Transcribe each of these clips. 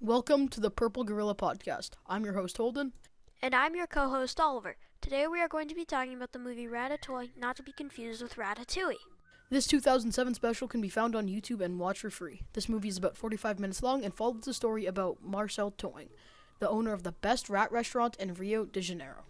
Welcome to the Purple Gorilla Podcast. I'm your host, Holden. And I'm your co-host, Oliver. Today we are going to be talking about the movie Ratatoing, not to be confused with Ratatouille. This 2007 special can be found on YouTube and watched for free. This movie is about 45 minutes long and follows the story about Marcel Toing, the owner of the best rat restaurant in Rio de Janeiro.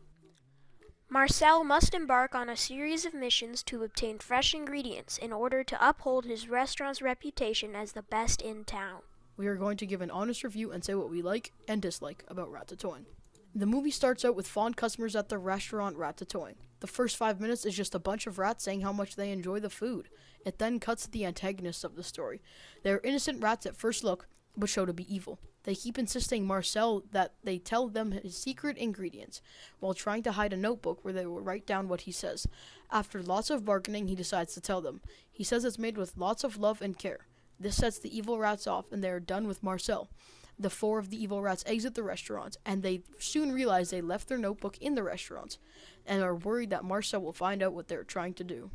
Marcel must embark on a series of missions to obtain fresh ingredients in order to uphold his restaurant's reputation as the best in town. We are going to give an honest review and say what we like and dislike about Ratatoing. The movie starts out with fond customers at the restaurant Ratatoing. The first 5 minutes is just a bunch of rats saying how much they enjoy the food. It then cuts to the antagonists of the story. They are innocent rats at first look, but show to be evil. They keep insisting Marcel that they tell them his secret ingredients, while trying to hide a notebook where they will write down what he says. After lots of bargaining, he decides to tell them. He says it's made with lots of love and care. This sets the evil rats off, and they are done with Marcel. The four of the evil rats exit the restaurant, and they soon realize they left their notebook in the restaurant, and are worried that Marcel will find out what they are trying to do.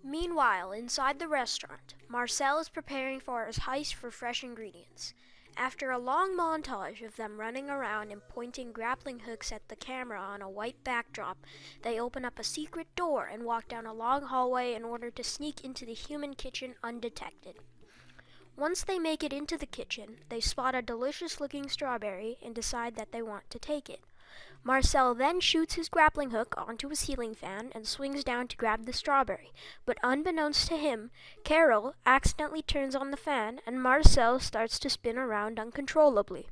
Meanwhile, inside the restaurant, Marcel is preparing for his heist for fresh ingredients. After a long montage of them running around and pointing grappling hooks at the camera on a white backdrop, they open up a secret door and walk down a long hallway in order to sneak into the human kitchen undetected. Once they make it into the kitchen, they spot a delicious-looking strawberry and decide that they want to take it. Marcel then shoots his grappling hook onto a ceiling fan and swings down to grab the strawberry, but unbeknownst to him, Carol accidentally turns on the fan and Marcel starts to spin around uncontrollably.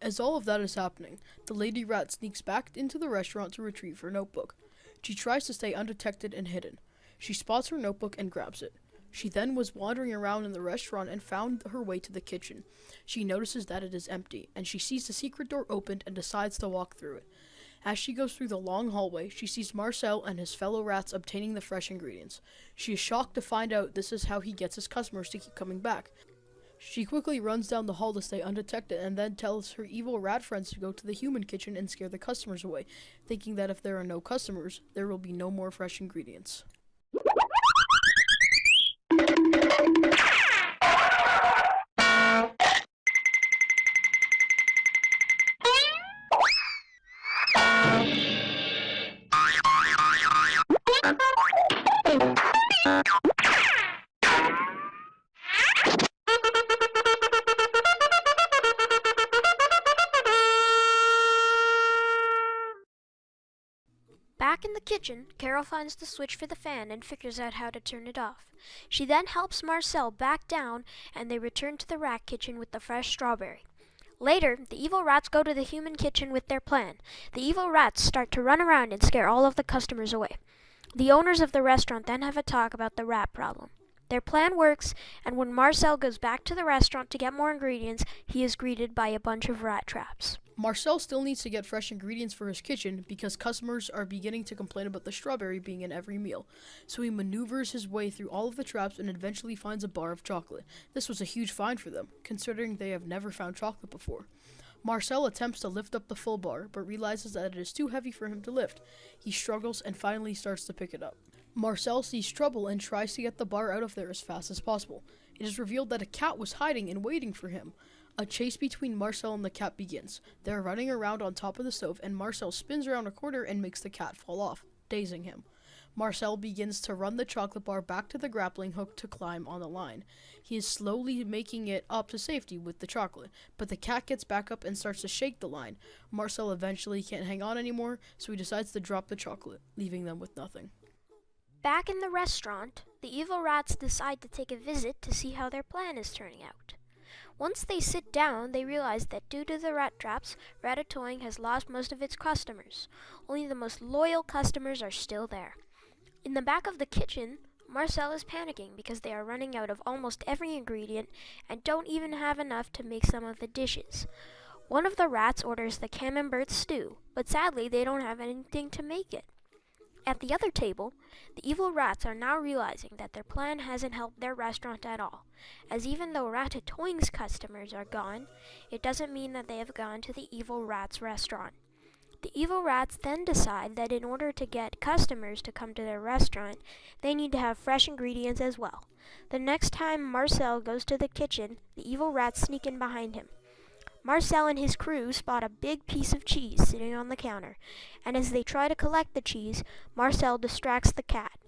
As all of that is happening, the lady rat sneaks back into the restaurant to retrieve her notebook. She tries to stay undetected and hidden. She spots her notebook and grabs it. She then was wandering around in the restaurant and found her way to the kitchen. She notices that it is empty, and she sees the secret door opened and decides to walk through it. As she goes through the long hallway, she sees Marcel and his fellow rats obtaining the fresh ingredients. She is shocked to find out this is how he gets his customers to keep coming back. She quickly runs down the hall to stay undetected and then tells her evil rat friends to go to the human kitchen and scare the customers away, thinking that if there are no customers, there will be no more fresh ingredients. Back in the kitchen, Carol finds the switch for the fan and figures out how to turn it off. She then helps Marcel back down, and they return to the rat kitchen with the fresh strawberry. Later, the evil rats go to the human kitchen with their plan. The evil rats start to run around and scare all of the customers away. The owners of the restaurant then have a talk about the rat problem. Their plan works, and when Marcel goes back to the restaurant to get more ingredients, he is greeted by a bunch of rat traps. Marcel still needs to get fresh ingredients for his kitchen because customers are beginning to complain about the strawberry being in every meal. So he maneuvers his way through all of the traps and eventually finds a bar of chocolate. This was a huge find for them, considering they have never found chocolate before. Marcel attempts to lift up the full bar, but realizes that it is too heavy for him to lift. He struggles and finally starts to pick it up. Marcel sees trouble and tries to get the bar out of there as fast as possible. It is revealed that a cat was hiding and waiting for him. A chase between Marcel and the cat begins. They are running around on top of the stove, and Marcel spins around a corner and makes the cat fall off, dazing him. Marcel begins to run the chocolate bar back to the grappling hook to climb on the line. He is slowly making it up to safety with the chocolate, but the cat gets back up and starts to shake the line. Marcel eventually can't hang on anymore, so he decides to drop the chocolate, leaving them with nothing. Back in the restaurant, the evil rats decide to take a visit to see how their plan is turning out. Once they sit down, they realize that due to the rat traps, Ratatoing has lost most of its customers. Only the most loyal customers are still there. In the back of the kitchen, Marcel is panicking because they are running out of almost every ingredient and don't even have enough to make some of the dishes. One of the rats orders the camembert stew, but sadly they don't have anything to make it. At the other table, the evil rats are now realizing that their plan hasn't helped their restaurant at all, as even though Ratatoing's customers are gone, it doesn't mean that they have gone to the evil rats' restaurant. The evil rats then decide that in order to get customers to come to their restaurant, they need to have fresh ingredients as well. The next time Marcel goes to the kitchen, the evil rats sneak in behind him. Marcel and his crew spot a big piece of cheese sitting on the counter, and as they try to collect the cheese, Marcel distracts the cat.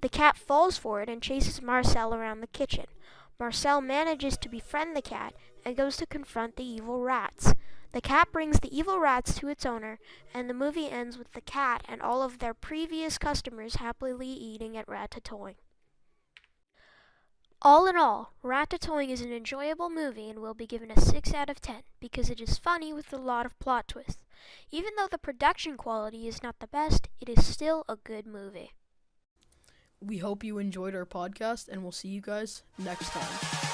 The cat falls for it and chases Marcel around the kitchen. Marcel manages to befriend the cat and goes to confront the evil rats. The cat brings the evil rats to its owner, and the movie ends with the cat and all of their previous customers happily eating at Ratatoing. All in all, Ratatoing is an enjoyable movie and will be given a 6 out of 10 because it is funny with a lot of plot twists. Even though the production quality is not the best, it is still a good movie. We hope you enjoyed our podcast, and we'll see you guys next time.